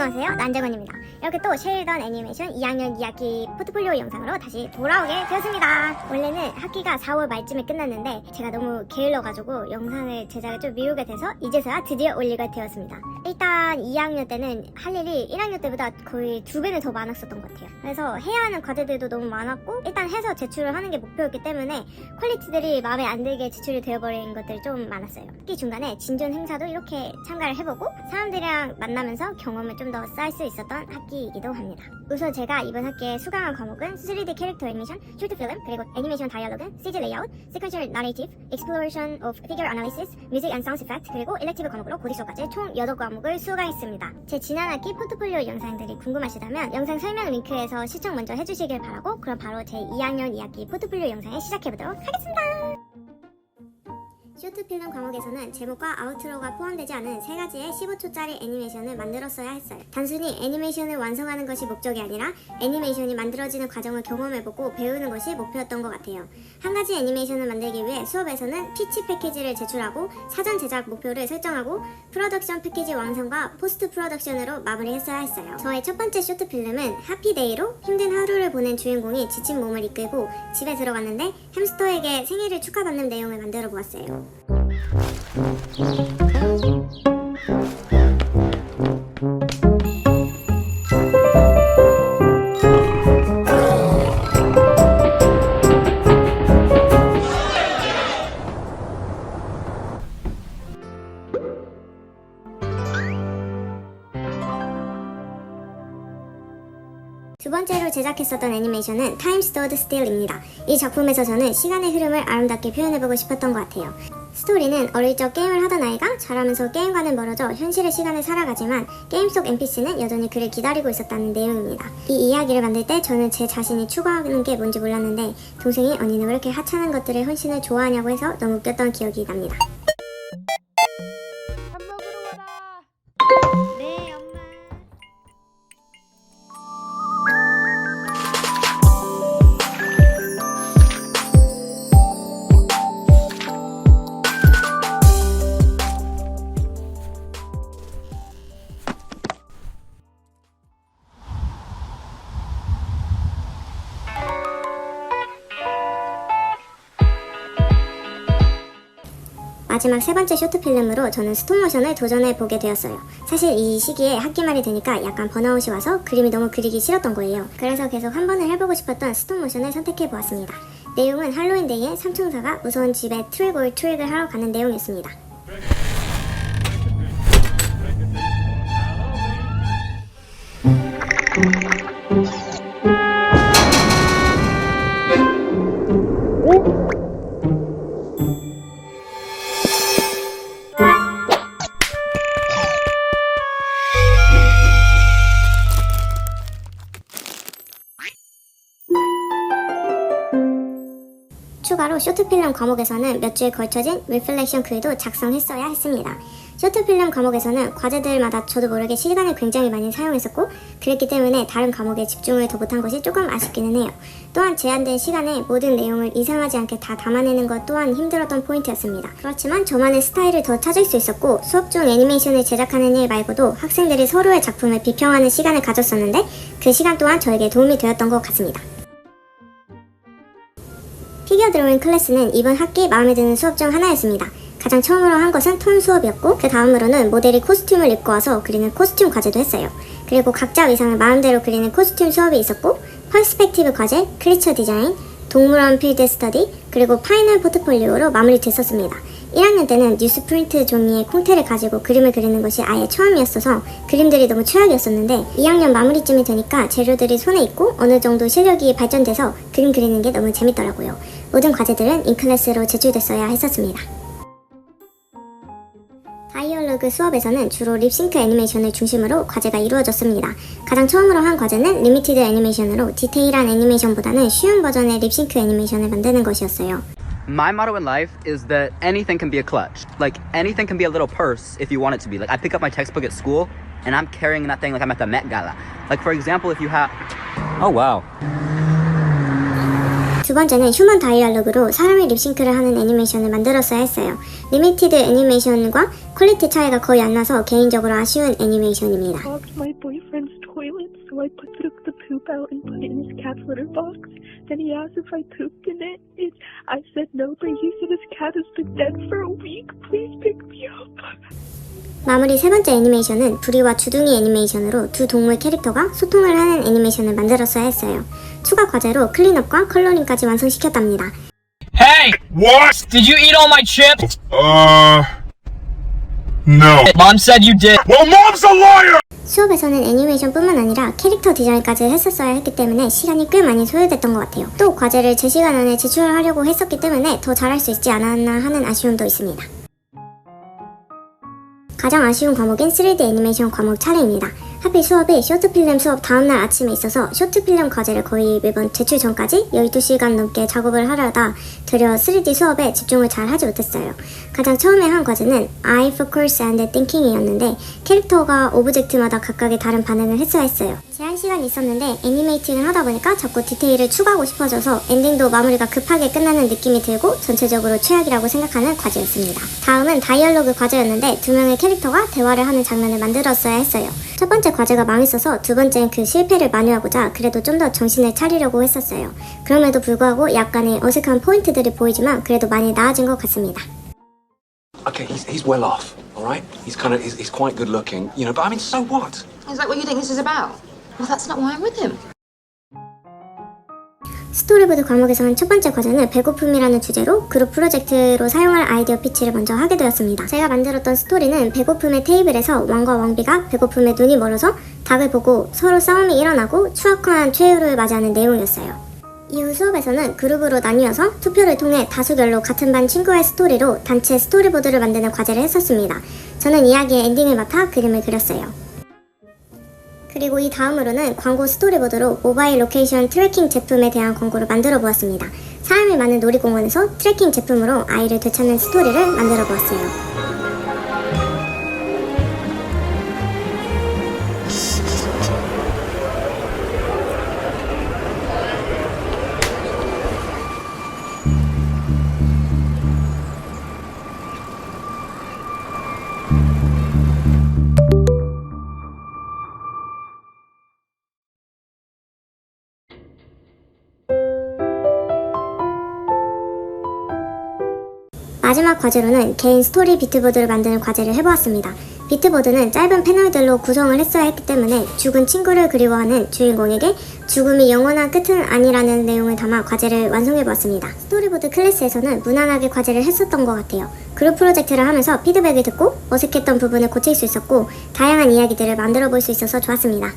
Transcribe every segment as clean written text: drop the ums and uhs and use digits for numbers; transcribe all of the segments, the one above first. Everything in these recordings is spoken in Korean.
안녕하세요, 난정원입니다. 이렇게 또 쉘던 애니메이션 2학년 2학기 포트폴리오 영상으로 다시 돌아오게 되었습니다. 원래는 학기가 4월 말쯤에 끝났는데 제가 너무 게을러가지고 영상을 제작을 좀 미루게 돼서 이제서야 드디어 올리게 되었습니다. 일단 2학년 때는 할 일이 1학년 때보다 거의 2배는 더 많았었던 것 같아요. 그래서 해야 하는 과제들도 너무 많았고 일단 해서 제출을 하는 게 목표였기 때문에 퀄리티들이 마음에 안 들게 제출이 되어버린 것들이 좀 많았어요. 학기 중간에 진존 행사도 이렇게 참가를 해보고 사람들이랑 만나면서 경험을 좀 더 쌓을 수 있었던 학기이기도 합니다. 우선 제가 이번 학기에 수강한 과목은 3D 캐릭터 애니메이션, 쇼트 필름, 그리고 애니메이션 다이얼로그, CG 레이아웃, sequential narrative, exploration of figure analysis, music and sound effect, 그리고 elective 과목으로 보디쇼까지 총 8과목을 수강했습니다. 제 지난 학기 포트폴리오 영상들이 궁금하시다면 영상 설명 링크에서 시청 먼저 해주시길 바라고 그럼 바로 제 2학년 2학기 포트폴리오 영상을 시작해보도록 하겠습니다. 쇼트 필름 과목에서는 제목과 아우트로가 포함되지 않은 3가지의 15초짜리 애니메이션을 만들었어야 했어요. 단순히 애니메이션을 완성하는 것이 목적이 아니라 애니메이션이 만들어지는 과정을 경험해보고 배우는 것이 목표였던 것 같아요. 한 가지 애니메이션을 만들기 위해 수업에서는 피치 패키지를 제출하고 사전 제작 목표를 설정하고 프로덕션 패키지 완성과 포스트 프로덕션으로 마무리했어야 했어요. 저의 첫 번째 쇼트 필름은 해피데이로 힘든 하루를 보낸 주인공이 지친 몸을 이끌고 집에 들어갔는데 햄스터에게 생일을 축하받는 내용을 만들어 보았어요. 두 번째로 제작했었던 애니메이션은 Time Stood Still입니다. 이 작품에서 저는 시간의 흐름을 아름답게 표현해보고 싶었던 것 같아요. 스토리는 어릴 적 게임을 하던 아이가 자라면서 게임과는 멀어져 현실의 시간을 살아가지만 게임 속 NPC는 여전히 그를 기다리고 있었다는 내용입니다. 이 이야기를 만들 때 저는 제 자신이 추구하는 게 뭔지 몰랐는데 동생이 언니는 왜 이렇게 하찮은 것들의 헌신을 좋아하냐고 해서 너무 웃겼던 기억이 납니다. 밥 먹으러 와라. 네, 엄마. 마지막 세 번째 쇼트필름으로 저는 스톱모션을 도전해보게 되었어요. 사실 이 시기에 학기 말이 되니까 약간 번아웃이 와서 그림이 너무 그리기 싫었던 거예요. 그래서 계속 한 번을 해보고 싶었던 스톱모션을 선택해보았습니다. 내용은 할로윈데이에 삼총사가 무서운 집에 트릭 올 트릭을 하러 가는 내용이었습니다. 추가로 쇼트필름 과목에서는 몇 주에 걸쳐진 리플렉션 글도 작성했어야 했습니다. 쇼트필름 과목에서는 과제들마다 저도 모르게 시간을 굉장히 많이 사용했었고 그랬기 때문에 다른 과목에 집중을 더 못한 것이 조금 아쉽기는 해요. 또한 제한된 시간에 모든 내용을 이상하지 않게 다 담아내는 것 또한 힘들었던 포인트였습니다. 그렇지만 저만의 스타일을 더 찾을 수 있었고 수업 중 애니메이션을 제작하는 일 말고도 학생들이 서로의 작품을 비평하는 시간을 가졌었는데 그 시간 또한 저에게 도움이 되었던 것 같습니다. 피겨 드로잉 클래스는 이번 학기 마음에 드는 수업 중 하나였습니다. 가장 처음으로 한 것은 톤 수업이었고 그 다음으로는 모델이 코스튬을 입고 와서 그리는 코스튬 과제도 했어요. 그리고 각자 의상을 마음대로 그리는 코스튬 수업이 있었고 퍼스펙티브 과제, 크리처 디자인, 동물원 필드 스터디, 그리고 파이널 포트폴리오로 마무리됐었습니다. 1학년 때는 뉴스프린트 종이의 콩테를 가지고 그림을 그리는 것이 아예 처음이었어서 그림들이 너무 최악이었었는데 2학년 마무리쯤이 되니까 재료들이 손에 있고 어느 정도 실력이 발전돼서 그림 그리는 게 너무 재밌더라고요. 모든 과제들은 인클래스로 제출됐어야 했었습니다. 다이얼로그 수업에서는 주로 립싱크 애니메이션을 중심으로 과제가 이루어졌습니다. 가장 처음으로 한 과제는 리미티드 애니메이션으로 디테일한 애니메이션보다는 쉬운 버전의 립싱크 애니메이션을 만드는 것이었어요. My motto in life is that anything can be a clutch. Like, anything can be a little purse if you want it to be. Like, I pick up my textbook at school, and I'm carrying that thing like I'm at the Met Gala. Like, for example, if you have... Oh, wow. 두 번째는 휴먼 다이얼로그로 사람이 립싱크를 하는 애니메이션을 만들었어야 했어요. 리미티드 애니메이션과 퀄리티 차이가 거의 안 나서 개인적으로 아쉬운 애니메이션입니다. My boyfriend. I took the poop out and put it in his cat's litter box. Then he asked if I pooped in it. I said no, but he said his cat has been dead for a week. Please pick me up. 마무리 세 번째 애니메이션은 부리와 주둥이 애니메이션으로 두 동물 캐릭터가 소통을 하는 애니메이션을 만들었어야 했어요. 추가 과제로 클린업과 컬러링까지 완성시켰답니다. Hey! What? Did you eat all my chips? No. Mom said you did. Well, Mom's a liar! 수업에서는 애니메이션뿐만 아니라 캐릭터 디자인까지 했었어야 했기 때문에 시간이 꽤 많이 소요됐던 것 같아요. 또 과제를 제 시간 안에 제출하려고 했었기 때문에 더 잘할 수 있지 않았나 하는 아쉬움도 있습니다. 가장 아쉬운 과목인 3D 애니메이션 과목 차례입니다. 하필 수업이 쇼트필름 수업 다음날 아침에 있어서 쇼트필름 과제를 거의 매번 제출 전까지 12시간 넘게 작업을 하려다 되려 3D 수업에 집중을 잘 하지 못했어요. 가장 처음에 한 과제는 Eye Focus and Thinking이었는데 캐릭터가 오브젝트마다 각각의 다른 반응을 했어야 했어요. 제한 시간이 있었는데 애니메이팅을 하다 보니까 자꾸 디테일을 추가하고 싶어져서 엔딩도 마무리가 급하게 끝나는 느낌이 들고 전체적으로 최악이라고 생각하는 과제였습니다. 다음은 다이얼로그 과제였는데 두 명의 캐릭터가 대화를 하는 장면을 만들었어야 했어요. 첫 번째 과제가 망했어서 두 번째는 그 실패를 만회하고자 그래도 좀 더 정신을 차리려고 했었어요. 그럼에도 불구하고 약간의 어색한 포인트들이 보이지만 그래도 많이 나아진 것 같습니다. Okay, he's well off, all right? He's quite good looking, you know, but I mean, so what? Is that what you think this is about? Well, that's not why I'm with him. 스토리보드 과목에서는 첫 번째 과제는 배고픔이라는 주제로 그룹 프로젝트로 사용할 아이디어 피치를 먼저 하게 되었습니다. 제가 만들었던 스토리는 배고픔의 테이블에서 왕과 왕비가 배고픔에 눈이 멀어서 닭을 보고 서로 싸움이 일어나고 추악한 최후를 맞이하는 내용이었어요. 이후 수업에서는 그룹으로 나뉘어서 투표를 통해 다수결로 같은 반 친구의 스토리로 단체 스토리보드를 만드는 과제를 했었습니다. 저는 이야기의 엔딩을 맡아 그림을 그렸어요. 그리고 이 다음으로는 광고 스토리보드로 모바일 로케이션 트래킹 제품에 대한 광고를 만들어 보았습니다. 사람이 많은 놀이공원에서 트래킹 제품으로 아이를 되찾는 스토리를 만들어 보았어요. 마지막 과제로는 개인 스토리 비트보드를 만드는 과제를 해보았습니다. 비트보드는 짧은 패널들로 구성을 했어야 했기 때문에 죽은 친구를 그리워하는 주인공에게 죽음이 영원한 끝은 아니라는 내용을 담아 과제를 완성해보았습니다. 스토리보드 클래스에서는 무난하게 과제를 했었던 것 같아요. 그룹 프로젝트를 하면서 피드백을 듣고 어색했던 부분을 고칠 수 있었고 다양한 이야기들을 만들어 볼 수 있어서 좋았습니다.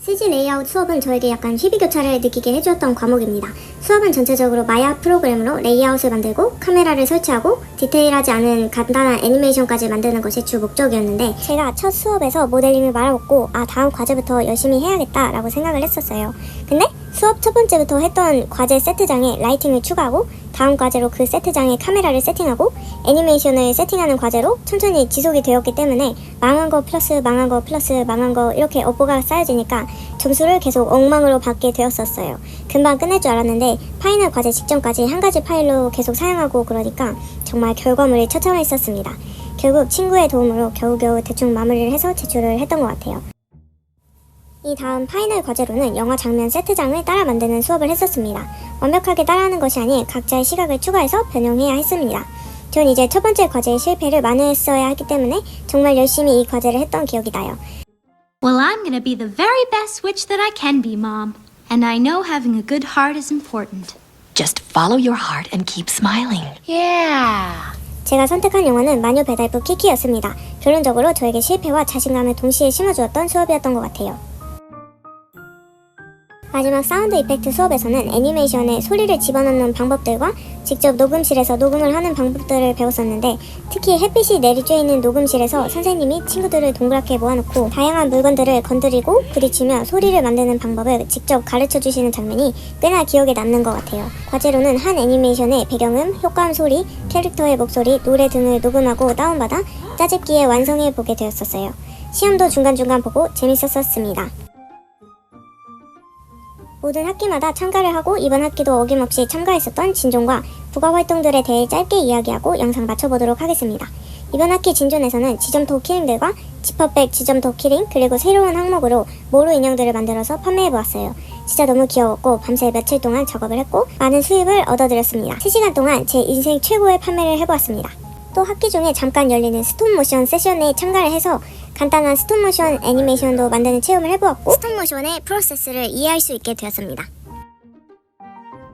CG 레이아웃 수업은 저에게 약간 희비교차를 느끼게 해주었던 과목입니다. 수업은 전체적으로 마야 프로그램으로 레이아웃을 만들고 카메라를 설치하고 디테일하지 않은 간단한 애니메이션까지 만드는 것이 주 목적이었는데 제가 첫 수업에서 모델링을 말아먹고 다음 과제부터 열심히 해야겠다 라고 생각을 했었어요. 근데 수업 첫 번째부터 했던 과제 세트장에 라이팅을 추가하고 다음 과제로 그 세트장에 카메라를 세팅하고 애니메이션을 세팅하는 과제로 천천히 지속이 되었기 때문에 망한 거 플러스 망한 거 플러스 망한 거 이렇게 업보가 쌓여지니까 점수를 계속 엉망으로 받게 되었었어요. 금방 끝낼 줄 알았는데 파이널 과제 직전까지 한 가지 파일로 계속 사용하고 그러니까 정말 결과물이 처참했었습니다. 결국 친구의 도움으로 겨우겨우 대충 마무리를 해서 제출을 했던 것 같아요. 이 다음 파이널 과제로는 영화 장면 세트장을 따라 만드는 수업을 했었습니다. 완벽하게 따라하는 것이 아닌 각자의 시각을 추가해서 변형해야 했습니다. 전 이제 첫 번째 과제의 실패를 만회했어야 하기 때문에 정말 열심히 이 과제를 했던 기억이 나요. Well, I'm gonna be the very best witch that I can be, Mom. And I know having a good heart is important. Just follow your heart and keep smiling. Yeah. 제가 선택한 영화는 마녀 배달부 키키였습니다. 결론적으로 저에게 실패와 자신감을 동시에 심어주었던 수업이었던 것 같아요. 마지막 사운드 이펙트 수업에서는 애니메이션에 소리를 집어넣는 방법들과 직접 녹음실에서 녹음을 하는 방법들을 배웠었는데 특히 햇빛이 내리쬐 있는 녹음실에서 선생님이 친구들을 동그랗게 모아놓고 다양한 물건들을 건드리고 부딪히며 소리를 만드는 방법을 직접 가르쳐주시는 장면이 꽤나 기억에 남는 것 같아요. 과제로는 한 애니메이션의 배경음, 효과음 소리, 캐릭터의 목소리, 노래 등을 녹음하고 다운받아 짜집기에 완성해보게 되었었어요. 시험도 중간중간 보고 재밌었습니다. 모든 학기마다 참가를 하고 이번 학기도 어김없이 참가했었던 진존과 부가 활동들에 대해 짧게 이야기하고 영상 맞춰보도록 하겠습니다. 이번 학기 진존에서는 지점토 키링들과 지퍼백, 지점도 키링, 그리고 새로운 항목으로 모루 인형들을 만들어서 판매해보았어요. 진짜 너무 귀여웠고 밤새 며칠 동안 작업을 했고 많은 수입을 얻어들였습니다. 3시간 동안 제 인생 최고의 판매를 해보았습니다. 또 학기 중에 잠깐 열리는 스톱모션 세션에 참가를 해서 간단한 스톱모션 애니메이션도 만드는 체험을 해보았고 스톱모션의 프로세스를 이해할 수 있게 되었습니다.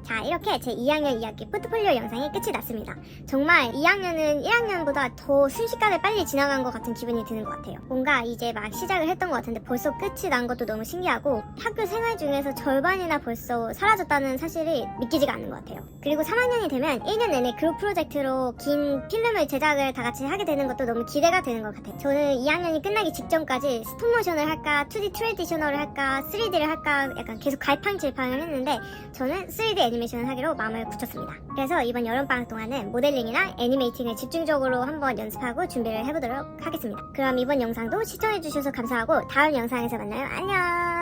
자, 이렇게 제 2학년 2학기 포트폴리오 영상이 끝이 났습니다. 정말 2학년은 1학년보다 더 순식간에 빨리 지나간 것 같은 기분이 드는 것 같아요. 뭔가 이제 막 시작을 했던 것 같은데 벌써 끝이 난 것도 너무 신기하고 학교 생활 중에서 절반이나 벌써 사라졌다는 사실이 믿기지가 않는 것 같아요. 그리고 3학년이 되면 1년 내내 그룹 프로젝트로 긴 필름을 제작을 다 같이 하게 되는 것도 너무 기대가 되는 것 같아요. 저는 2학년이 끝나기 직전까지 스톱모션을 할까 2D 트레디셔널을 할까 3D를 할까 약간 계속 갈팡질팡을 했는데 저는 3D 애니메이션을 하기로 마음을 굳혔습니다. 그래서 이번 여름방학 동안은 모델링이랑 애니메이팅을 집중적으로 한번 연습하고 준비를 해보도록 하겠습니다. 그럼 이번 영상도 시청해주셔서 감사하고 다음 영상에서 만나요. 안녕.